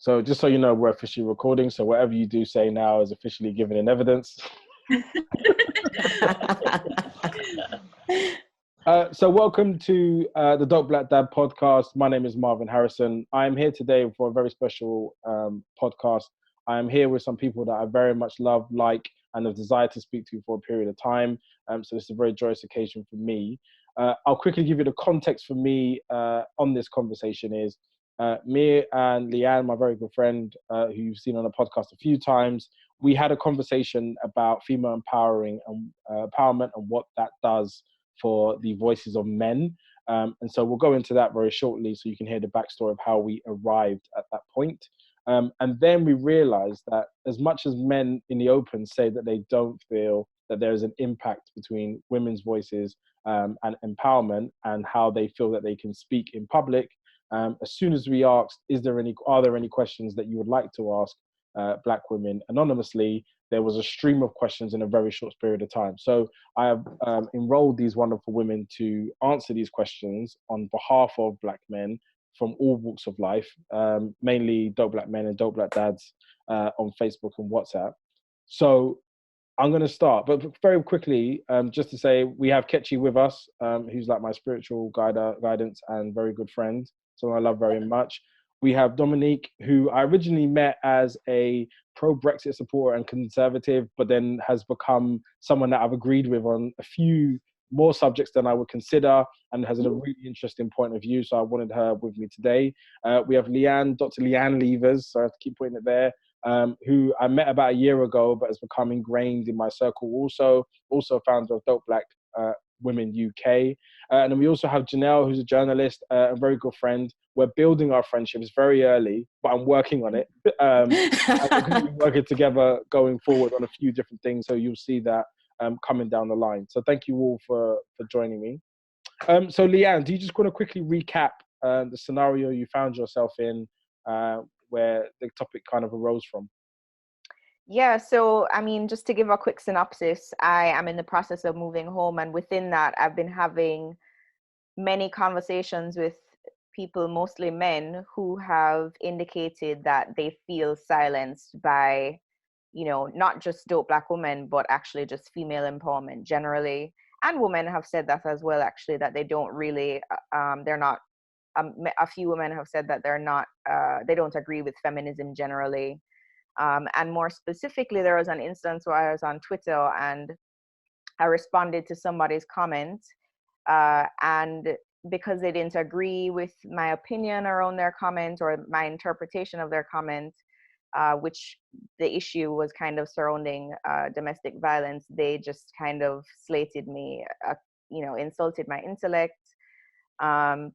So just so you know, we're officially recording. So whatever you do say now is officially given in evidence. So welcome to the Dope Black Dad podcast. My name is Marvin Harrison. I'm here today for a very special podcast. I am here with some people that I very much love, like, and have desired to speak to for a period of time. So it's a very joyous occasion for me. I'll quickly give you the context for me on this conversation is me and Leanne, my very good friend, who you've seen on the podcast a few times, we had a conversation about female empowering and empowerment and what that does for the voices of men. And so we'll go into that very shortly so you can hear the backstory of how we arrived at that point. And then we realized that as much as men in the open say that they don't feel that there is an impact between women's voices and empowerment and how they feel that they can speak in public, as soon as we asked, are there any questions that you would like to ask Black women anonymously, there was a stream of questions in a very short period of time. So I have enrolled these wonderful women to answer these questions on behalf of Black men from all walks of life, mainly Dope Black Men and Dope Black Dads on Facebook and WhatsApp. So I'm going to start, but very quickly, just to say we have Nkechi with us, who's like my spiritual guidance and very good friend, someone I love very much. We have Dominique, who I originally met as a pro-Brexit supporter and conservative, but then has become someone that I've agreed with on a few more subjects than I would consider and has a really interesting point of view. So I wanted her with me today. We have Leanne, Dr. Leanne Levers, so I have to keep putting it there, who I met about a year ago, but has become ingrained in my circle also founder of Dope Black Women UK. And then we also have Genelle, who's a journalist, a very good friend. We're building our friendship. It's very early, but I'm working on it. And we're going to be working together going forward on a few different things. So you'll see that coming down the line. So thank you all for joining me. So Leanne, do you just want to quickly recap the scenario you found yourself in where the topic kind of arose from? Yeah, so I mean, just to give a quick synopsis, I am in the process of moving home, and within that, I've been having many conversations with people, mostly men, who have indicated that they feel silenced by, not just dope Black women, but actually just female empowerment generally. And women have said that as well, actually, that they don't really, they're not, a few women have said that they don't agree with feminism generally. And more specifically, there was an instance where I was on Twitter and I responded to somebody's comment, and because they didn't agree with my opinion around their comment or my interpretation of their comment, which the issue was kind of surrounding domestic violence, they just kind of slated me, insulted my intellect,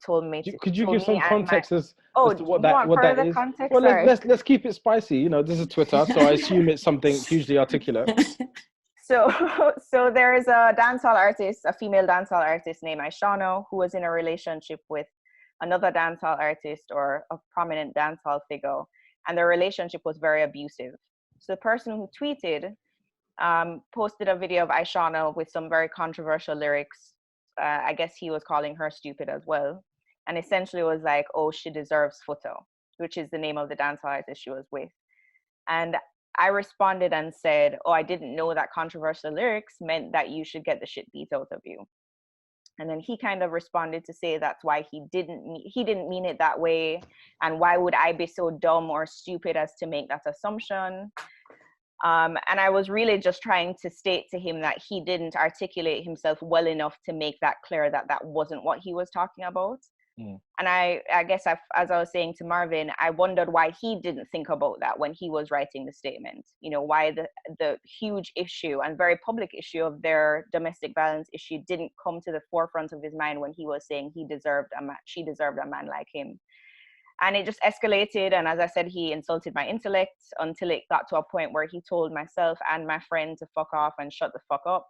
told me to. Could you give some context as to what that is? Context? Well, let's keep it spicy. This is Twitter, so I assume it's something hugely articulate. So there is a dancehall artist, a female dancehall artist named Ishano, who was in a relationship with another dancehall artist or a prominent dancehall figure, and their relationship was very abusive. So the person who tweeted posted a video of Ishano with some very controversial lyrics. I guess he was calling her stupid as well, and essentially was like, "Oh, she deserves photo," which is the name of the dancehall artist she was with. And I responded and said, "Oh, I didn't know that controversial lyrics meant that you should get the shit beat out of you." And then he kind of responded to say that's why he didn't mean it that way, and why would I be so dumb or stupid as to make that assumption? And I was really just trying to state to him that he didn't articulate himself well enough to make that clear that that wasn't what he was talking about. And I guess as I was saying to Marvin, I wondered why he didn't think about that when he was writing the statement. Why the huge issue and very public issue of their domestic violence issue didn't come to the forefront of his mind when he was saying she deserved a man like him. And it just escalated. And as I said, he insulted my intellect until it got to a point where he told myself and my friend to fuck off and shut the fuck up.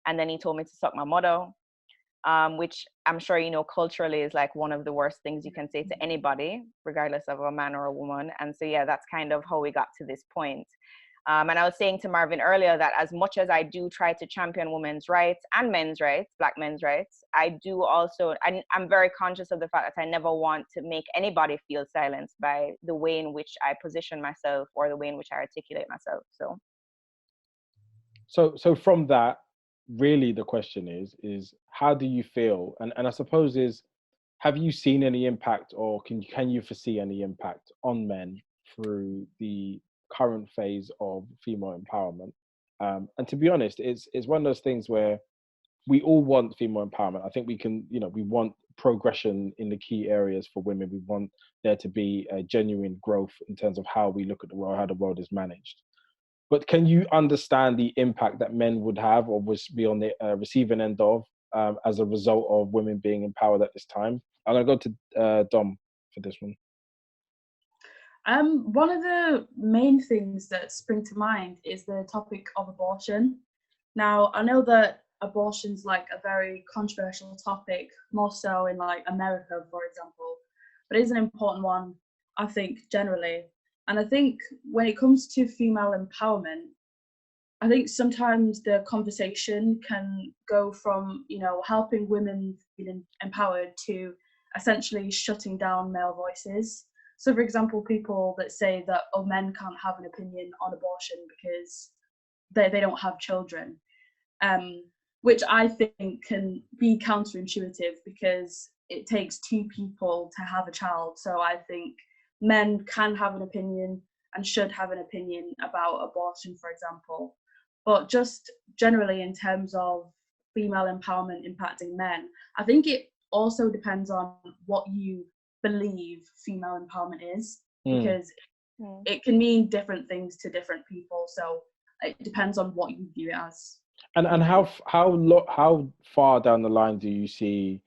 And then he told me to suck my mother, which I'm sure, culturally is like one of the worst things you can say to anybody, regardless of a man or a woman. And so, yeah, that's kind of how we got to this point. And I was saying to Marvin earlier that as much as I do try to champion women's rights and men's rights, Black men's rights, I do also, I'm very conscious of the fact that I never want to make anybody feel silenced by the way in which I position myself or the way in which I articulate myself. So from that, really the question is how do you feel? And I suppose have you seen any impact, or can you foresee any impact on men through the current phase of female empowerment? And to be honest, it's one of those things where we all want female empowerment. I think we can, we want progression in the key areas for women. We want there to be a genuine growth in terms of how we look at the world, how the world is managed. But can you understand the impact that men would have or would be on the receiving end of as a result of women being empowered at this time? I'm going to go to Dom for this one. One of the main things that spring to mind is the topic of abortion. Now, I know that abortion's like a very controversial topic, more so in like America, for example, but it is an important one, I think, generally. And I think when it comes to female empowerment, I think sometimes the conversation can go from, helping women feel empowered to essentially shutting down male voices. So, for example, people that say that, men can't have an opinion on abortion because they don't have children, which I think can be counterintuitive because it takes two people to have a child. So I think men can have an opinion and should have an opinion about abortion, for example. But just generally in terms of female empowerment impacting men, I think it also depends on what you believe female empowerment is, because it can mean different things to different people. So it depends on what you view it as. And how far down the line do you see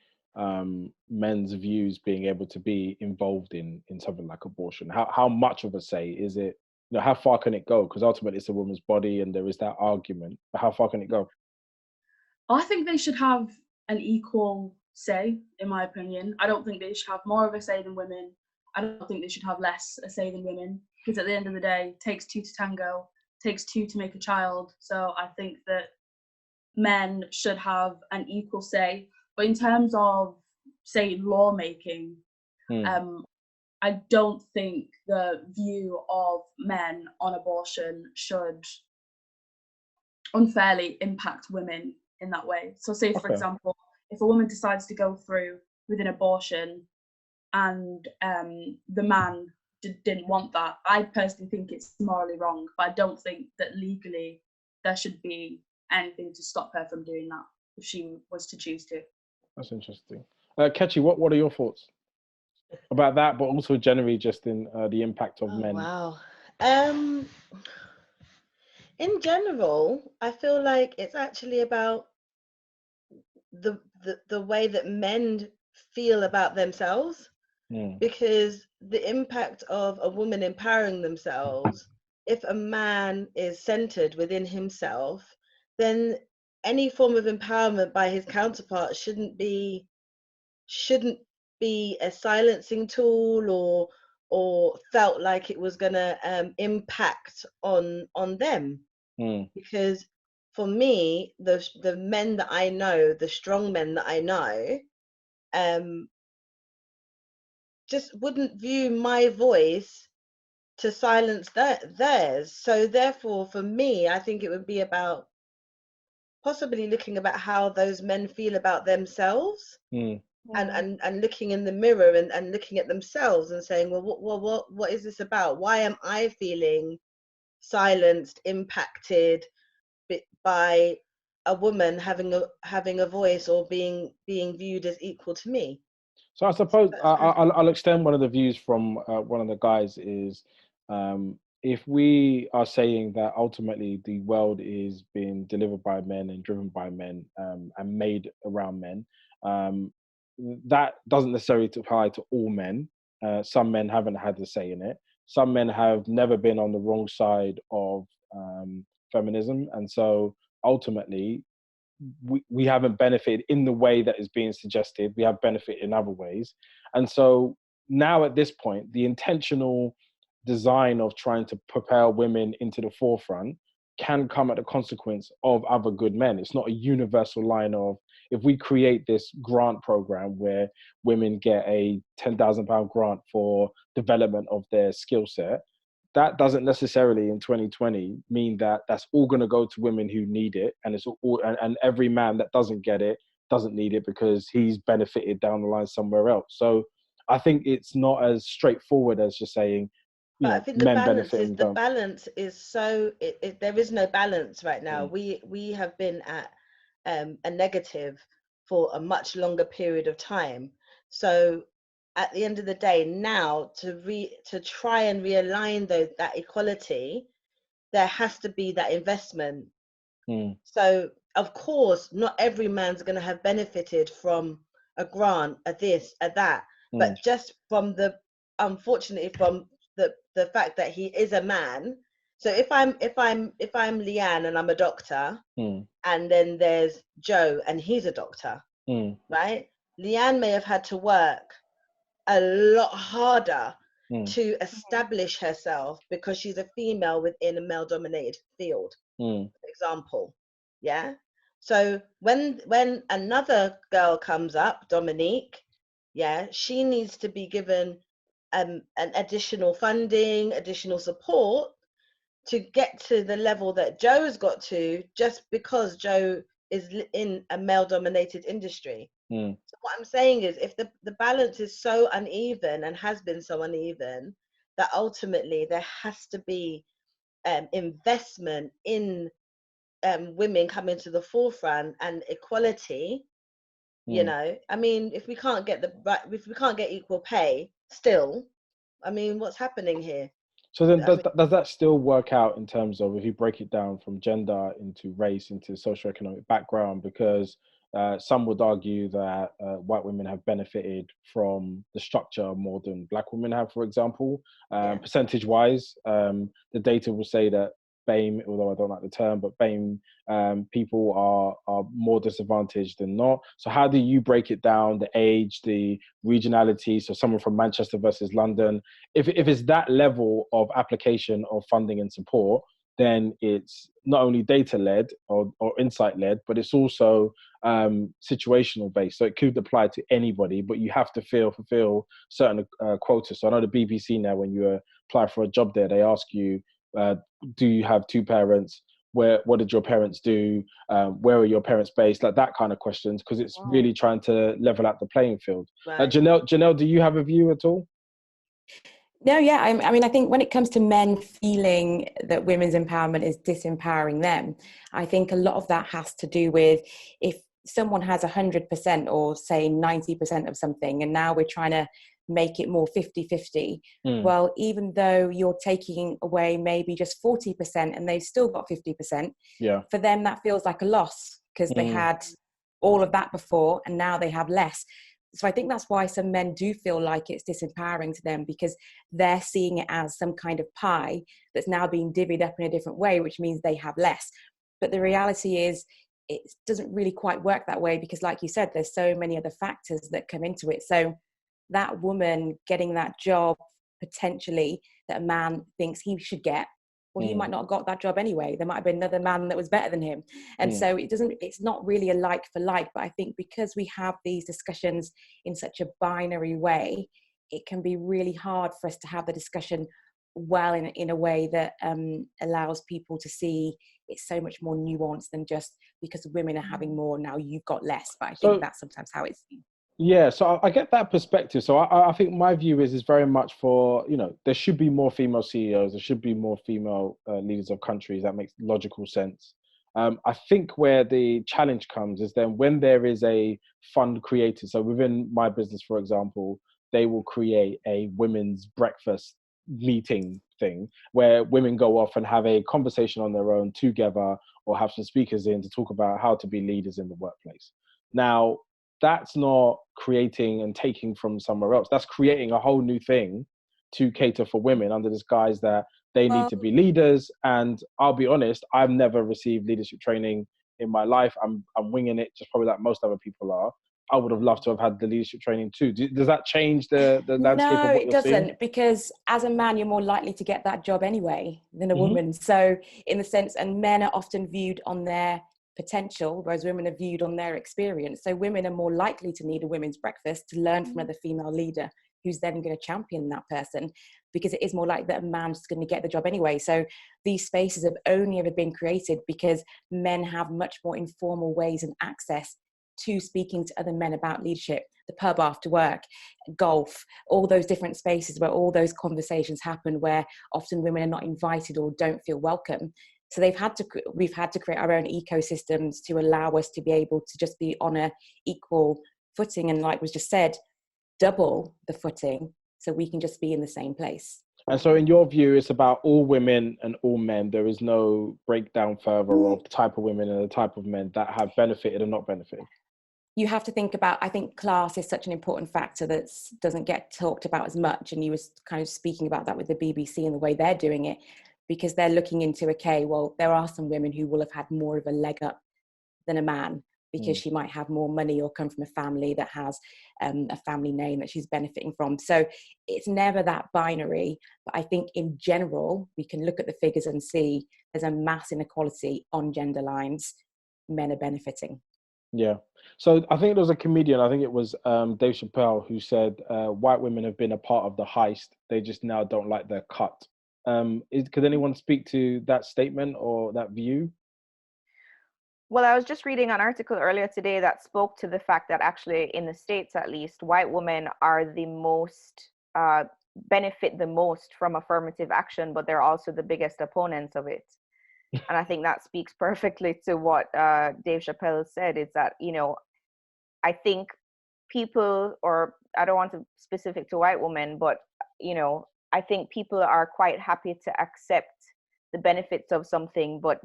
men's views being able to be involved in something like abortion? How much of a say is it? How far can it go? Because ultimately it's a woman's body and there is that argument. But how far can it go? I think they should have an equal say, in my opinion. I don't think they should have more of a say than women. I don't think they should have less a say than women, because at the end of the day, it takes two to tango, it takes two to make a child. So I think that men should have an equal say. But in terms of, say, lawmaking, I don't think the view of men on abortion should unfairly impact women in that way. So say, for example, if a woman decides to go through with an abortion and the man didn't want that, I personally think it's morally wrong, but I don't think that legally there should be anything to stop her from doing that if she was to choose to. That's interesting. Nkechi, what are your thoughts about that, but also generally just in the impact of men? Wow. In general, I feel like it's actually about the way that men feel about themselves, because the impact of a woman empowering themselves, if a man is centered within himself, then any form of empowerment by his counterpart shouldn't be a silencing tool or felt like it was going to impact on them. Because for me, the men that I know, the strong men that I know, just wouldn't view my voice to silence theirs. So therefore, for me, I think it would be about possibly looking about how those men feel about themselves. And looking in the mirror and looking at themselves and saying, well, what is this about? Why am I feeling silenced, impacted by a woman having a voice or being viewed as equal to me? So I suppose I'll extend one of the views from one of the guys is, if we are saying that ultimately the world is being delivered by men and driven by men and made around men, that doesn't necessarily apply to all men. Some men haven't had a say in it. Some men have never been on the wrong side of feminism. And so ultimately, we haven't benefited in the way that is being suggested. We have benefit in other ways. And so now at this point, the intentional design of trying to propel women into the forefront can come at the consequence of other good men. It's not a universal line of, if we create this grant program where women get a £10,000 grant for development of their skill set, that doesn't necessarily in 2020 mean that that's all going to go to women who need it, and it's all, and every man that doesn't get it doesn't need it because he's benefited down the line somewhere else. So I think it's not as straightforward as just saying, But I think men benefiting. the balance is so there is no balance right now. Mm. We have been at a negative for a much longer period of time. So at the end of the day, now to try and realign that equality, there has to be that investment. Mm. So of course, not every man's going to have benefited from a grant, a this, a that, but just from unfortunately from the fact that he is a man. So if I'm Leanne and I'm a doctor, and then there's Joe and he's a doctor, right? Leanne may have had to work a lot harder to establish herself because she's a female within a male-dominated field, for example. Yeah. So when another girl comes up, Dominique, yeah, she needs to be given an additional funding, additional support to get to the level that Joe's got to, just because Joe is in a male-dominated industry. So what I'm saying is, if the balance is so uneven and has been so uneven, that ultimately there has to be investment in women coming to the forefront and equality. You know, I mean, if we can't get equal pay still, I mean, what's happening here? So then does that still work out in terms of, if you break it down from gender into race, into socioeconomic background? Because some would argue that white women have benefited from the structure more than black women have, for example. Percentage-wise, the data will say that BAME, although I don't like the term, but BAME people are more disadvantaged than not. So how do you break it down, the age, the regionality? So someone from Manchester versus London, if it's that level of application of funding and support, then it's not only data-led or insight-led, but it's also situational based. So it could apply to anybody, but you have to fulfill certain quotas. So I know the BBC now, when you apply for a job there, they ask you, do you have two parents? What did your parents do? Where are your parents based? Like that kind of questions, because it's really trying to level out the playing field. Right. Genelle, do you have a view at all? No, yeah. I mean, I think when it comes to men feeling that women's empowerment is disempowering them, I think a lot of that has to do with, if someone has 100% or say 90% of something, and now we're trying to make it more 50-50. Well, even though you're taking away maybe just 40% and they've still got 50%, for them that feels like a loss, because they had all of that before and now they have less. So I think that's why some men do feel like it's disempowering to them, because they're seeing it as some kind of pie that's now being divvied up in a different way, which means they have less. But the reality is, it doesn't really quite work that way, because like you said, there's so many other factors that come into it. So that woman getting that job potentially that a man thinks he should get, well, he might not have got that job anyway. There might have been another man that was better than him. And so it's not really a like for like, but I think because we have these discussions in such a binary way, it can be really hard for us to have the discussion well in a way that allows people to see it's so much more nuanced than just because women are having more, now you've got less. But I think that's sometimes how it's seen. Yeah, so I get that perspective. So I think my view is very much for, there should be more female CEOs, there should be more female leaders of countries. That makes logical sense. I think where the challenge comes is then when there is a fund created. So within my business, for example, they will create a women's breakfast meeting thing where women go off and have a conversation on their own together, or have some speakers in to talk about how to be leaders in the workplace. Now, that's not creating and taking from somewhere else. That's creating a whole new thing to cater for women under this guise that they need to be leaders. And I'll be honest, I've never received leadership training in my life. I'm winging it, just probably like most other people are. I would have loved to have had the leadership training too. Does that change the landscape of No, what it you're seeing? doesn't, because as a man, you're more likely to get that job anyway than a woman. So in the sense, and men are often viewed on their potential, whereas women are viewed on their experience. So women are more likely to need a women's breakfast to learn from another female leader who's then going to champion that person, because it is more likely that a man's going to get the job anyway. So these spaces have only ever been created because men have much more informal ways and access to speaking to other men about leadership, the pub after work, golf, all those different spaces where all those conversations happen, where often women are not invited or don't feel welcome. So we've had to create our own ecosystems to allow us to be able to just be on a equal footing, and like was just said, double the footing, so we can just be in the same place. And so in your view, it's about all women and all men. There is no breakdown further of the type of women and the type of men that have benefited and not benefited. You have to think about, I think class is such an important factor that doesn't get talked about as much. And you was kind of speaking about that with the BBC and the way they're doing it, because they're looking into, okay, well, there are some women who will have had more of a leg up than a man, because she might have more money or come from a family that has a family name that she's benefiting from. So it's never that binary. But I think in general, we can look at the figures and see there's a mass inequality on gender lines. Men are benefiting. Yeah. So I think there was a comedian, I think it was Dave Chappelle, who said white women have been a part of the heist. They just now don't like their cut. Could anyone speak to that statement or that view? Well, I was just reading an article earlier today that spoke to the fact that actually in the States, at least, white women are the most, benefit the most from affirmative action, but they're also the biggest opponents of it. And I think that speaks perfectly to what Dave Chappelle said, is that, you know, I think people, or I don't want to specific to white women, but, you know, I think people are quite happy to accept the benefits of something, but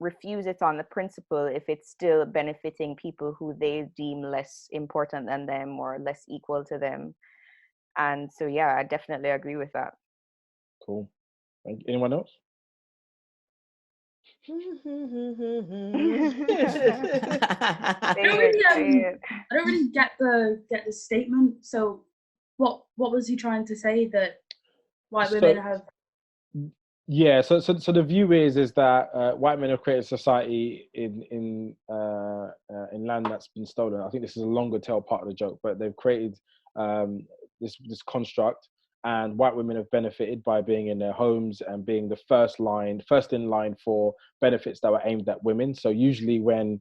refuse it on the principle if it's still benefiting people who they deem less important than them or less equal to them. And so, yeah, I definitely agree with that. Cool. Anyone else? I don't really get the statement. So what was he trying to say, that white women have? Yeah, so the view is that white men have created society in land that's been stolen. I think this is a longer tail part of the joke, but they've created this construct, and white women have benefited by being in their homes and being the first in line for benefits that were aimed at women. So usually when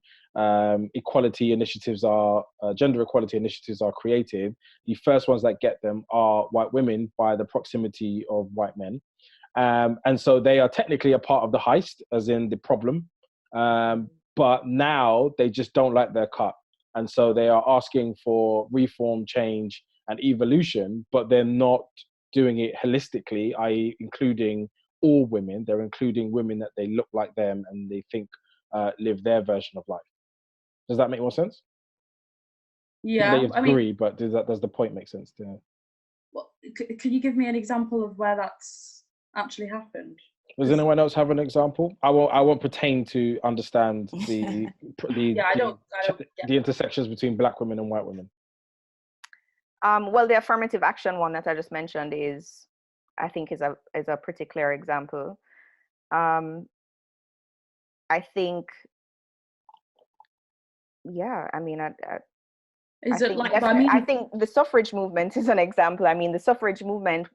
equality initiatives are gender equality initiatives are created, the first ones that get them are white women by the proximity of white men. And so they are technically a part of the heist, as in the problem. But now they just don't like their cut. And so they are asking for reform, change, and evolution, but they're not doing it holistically, i.e. including all women. They're including women that they look like them and they think live their version of life. Does that make more sense? Yeah, I agree, but does the point make sense? Well, could you give me an example of where that's actually happened? Does anyone else have an example? I won't pretend to understand the intersections between black women and white women. Well, the affirmative action one that I just mentioned I think is a pretty clear example. I think, yeah, I mean, I think the suffrage movement is an example. I mean, the suffrage movement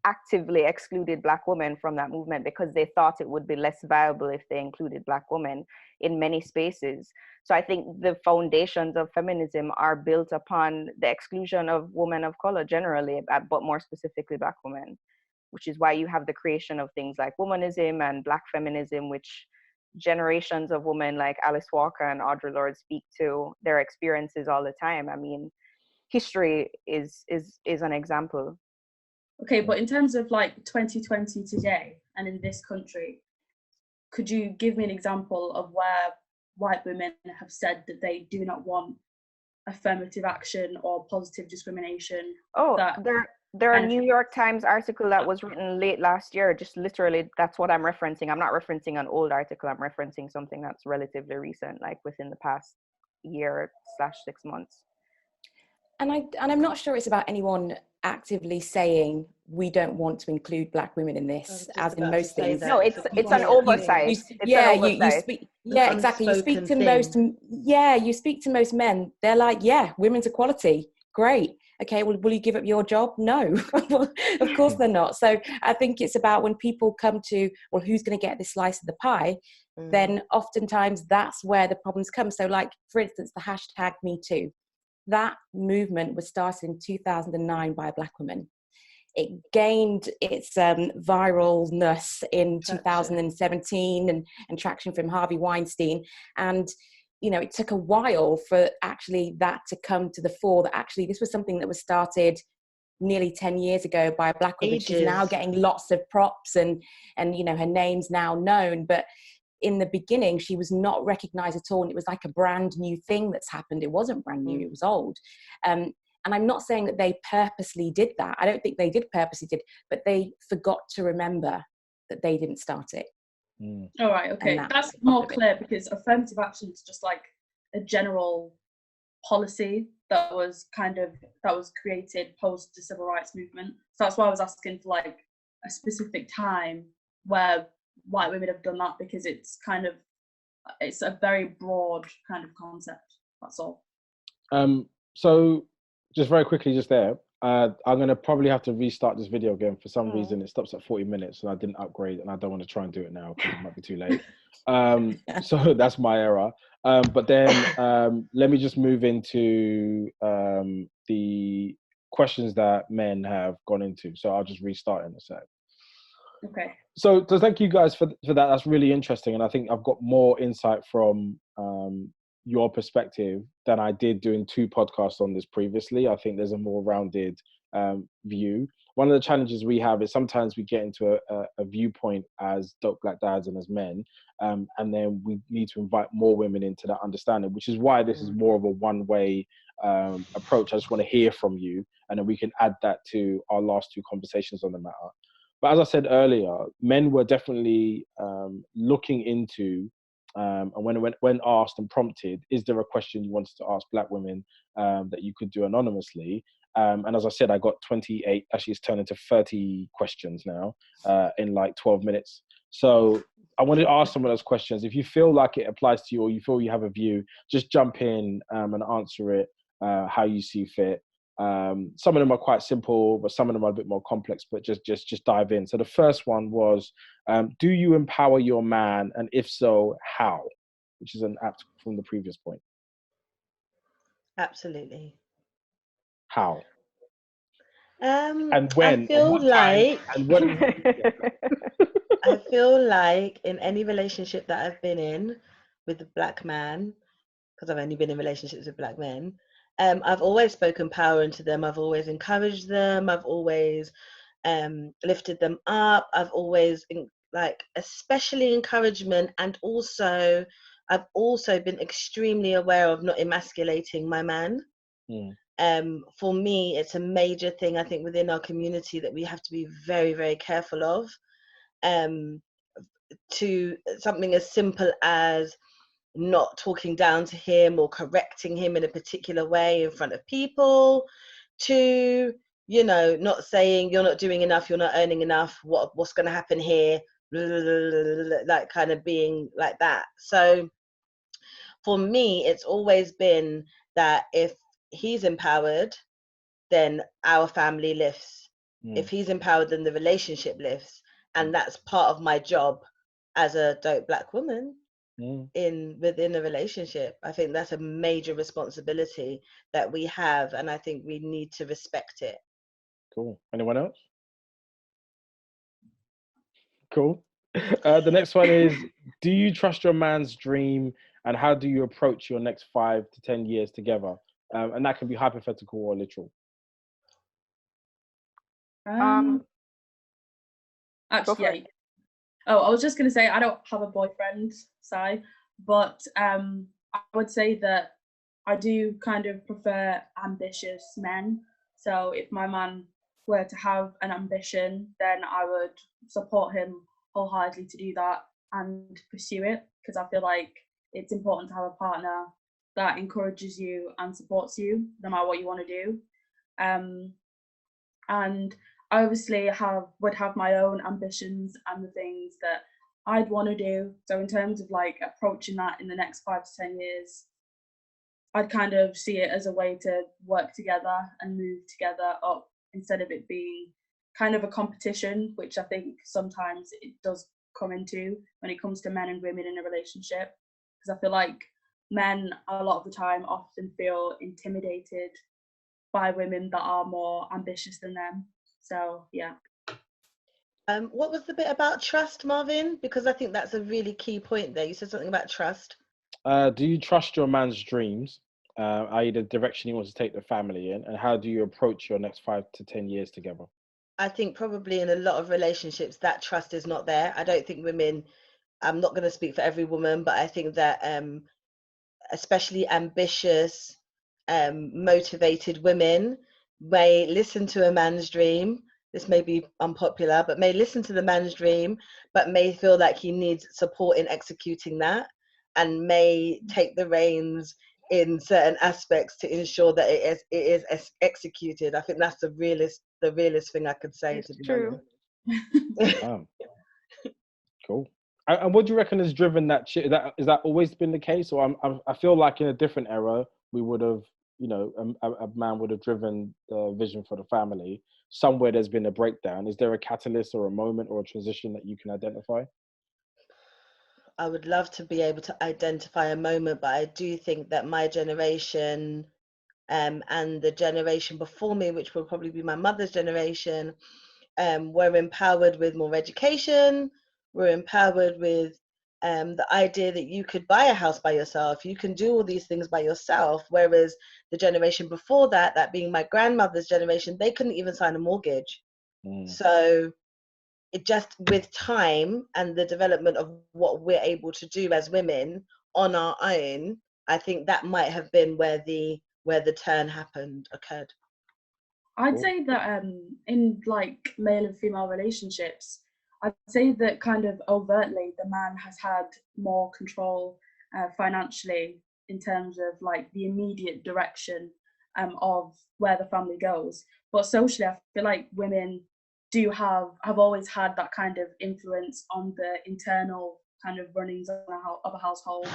actively excluded black women from that movement because they thought it would be less viable if they included black women in many spaces. So I think the foundations of feminism are built upon the exclusion of women of color generally, but more specifically black women, which is why you have the creation of things like womanism and black feminism, which generations of women like Alice Walker and Audre Lorde speak to their experiences all the time. I mean, history is an example. Okay, but in terms of like 2020 today and in this country, could you give me an example of where white women have said that they do not want affirmative action or positive discrimination? Oh, there are a New York Times article that was written late last year, just literally, that's what I'm referencing. I'm not referencing an old article, I'm referencing something that's relatively recent, like within the past year/6 months. I'm not sure it's about anyone actively saying we don't want to include Black women in I was this, just as in about to most say things. that. No, it's a an quiet oversight. thing, It's an you oversight. speak, an exactly. You speak to unspoken thing. you speak to most men. They're like, yeah, women's equality, great. Okay, well, will you give up your job? No, of course they're not. So I think it's about when people come to, well, who's going to get this slice of the pie? Then oftentimes that's where the problems come. So, like, for instance, the hashtag Me Too. That movement was started in 2009 by a Black woman. It gained its viralness in 2017 and traction from Harvey Weinstein. And, you know, it took a while for actually that to come to the fore, that actually this was something that was started nearly 10 years ago by a Black woman. She's now getting lots of props and, you know, her name's now known. But in the beginning, she was not recognized at all. And it was like a brand new thing that's happened. It wasn't brand new, it was old. And I'm not saying that they purposely did that. I don't think they did purposely did, but they forgot to remember that they didn't start it. All right, okay. That's more clear, because affirmative action is just like a general policy that was created post the civil rights movement. So that's why I was asking for like a specific time where white women have done that, because it's a very broad kind of concept. That's all. So just very quickly, just there, I'm going to probably have to restart this video again. For some reason, it stops at 40 minutes and I didn't upgrade, and I don't want to try and do it now because it might be too late. So that's my error. But then let me just move into the questions that men have gone into. So I'll just restart in a sec. Okay. So thank you guys for that. That's really interesting. And I think I've got more insight from your perspective than I did doing 2 podcasts on this previously. I think there's a more rounded view. One of the challenges we have is sometimes we get into a viewpoint as dope Black dads and as men, and then we need to invite more women into that understanding, which is why this is more of a one-way approach. I just want to hear from you, and then we can add that to our last 2 conversations on the matter. But as I said earlier, men were definitely looking into, and when asked and prompted, is there a question you wanted to ask Black women that you could do anonymously? And as I said, I got 28, actually it's turned into 30 questions now in like 12 minutes. So I wanted to ask some of those questions. If you feel like it applies to you or you feel you have a view, just jump in and answer it how you see fit. Some of them are quite simple, but some of them are a bit more complex, but just dive in. So the first one was, do you empower your man? And if so, how? Which is an apt from the previous point. Absolutely. How? And when? I feel like and what I feel like in any relationship that I've been in with a Black man, because I've only been in relationships with Black men, I've always spoken power into them. I've always encouraged them. I've always lifted them up. I've always especially encouragement, and also I've also been extremely aware of not emasculating my man. For me, it's a major thing, I think, within our community that we have to be very, very careful of. To something as simple as not talking down to him or correcting him in a particular way in front of people, to, you know, not saying you're not doing enough, you're not earning enough, what's going to happen here, like kind of being like that. So for me, it's always been that if he's empowered, then our family lifts. If he's empowered, then the relationship lifts. And that's part of my job as a dope Black woman within a relationship. I think that's a major responsibility that we have, and I think we need to respect it. Cool. Anyone else? Cool. The next one is, do you trust your man's dream, and how do you approach your next 5 to 10 years together? And that can be hypothetical or literal. Actually, yeah. Oh, I was just going to say, I don't have a boyfriend, but I would say that I do kind of prefer ambitious men. So if my man were to have an ambition, then I would support him wholeheartedly to do that and pursue it, because I feel like it's important to have a partner that encourages you and supports you no matter what you want to do. And I obviously would have my own ambitions and the things that I'd want to do. So in terms of like approaching that in the next 5 to 10 years, I'd kind of see it as a way to work together and move together up instead of it being kind of a competition, which I think sometimes it does come into when it comes to men and women in a relationship. Because I feel like men a lot of the time often feel intimidated by women that are more ambitious than them. So yeah. What was the bit about trust, Marvin? Because I think that's a really key point there. You said something about trust. Do you trust your man's dreams, i.e. the direction he wants to take the family in, and how do you approach your next 5 to 10 years together? I think probably in a lot of relationships that trust is not there. I don't think women, I'm not going to speak for every woman, but I think that especially ambitious, motivated women may listen to a man's dream. This may be unpopular, but may listen to the man's dream, but may feel like he needs support in executing that, and may take the reins in certain aspects to ensure that it is executed. I think that's the realest thing I could say. It's to be true. Wow. Cool. And what do you reckon has driven that? Is that always been the case, or I feel like in a different era we would have, you know, a man would have driven the vision for the family. Somewhere there's been a breakdown. Is there a catalyst or a moment or a transition that you can identify? I would love to be able to identify a moment, but I do think that my generation and the generation before me, which will probably be my mother's generation, were empowered with more education, were empowered with the idea that you could buy a house by yourself, you can do all these things by yourself, whereas the generation before that, that being my grandmother's generation, they couldn't even sign a mortgage. So it just, with time and the development of what we're able to do as women on our own, I think that might have been where the turn occurred. I'd say that in like male and female relationships, I'd say that kind of overtly the man has had more control financially in terms of like the immediate direction of where the family goes. But socially, I feel like women have always had that kind of influence on the internal kind of runnings of a household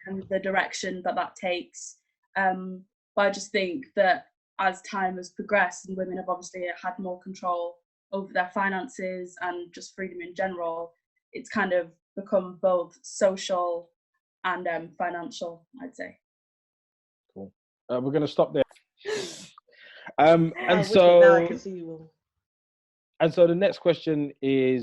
and the direction that takes. But I just think that as time has progressed and women have obviously had more control over their finances and just freedom in general, it's kind of become both social and financial, I'd say. Cool. We're going to stop there. Now I can see you all. And so the next question is,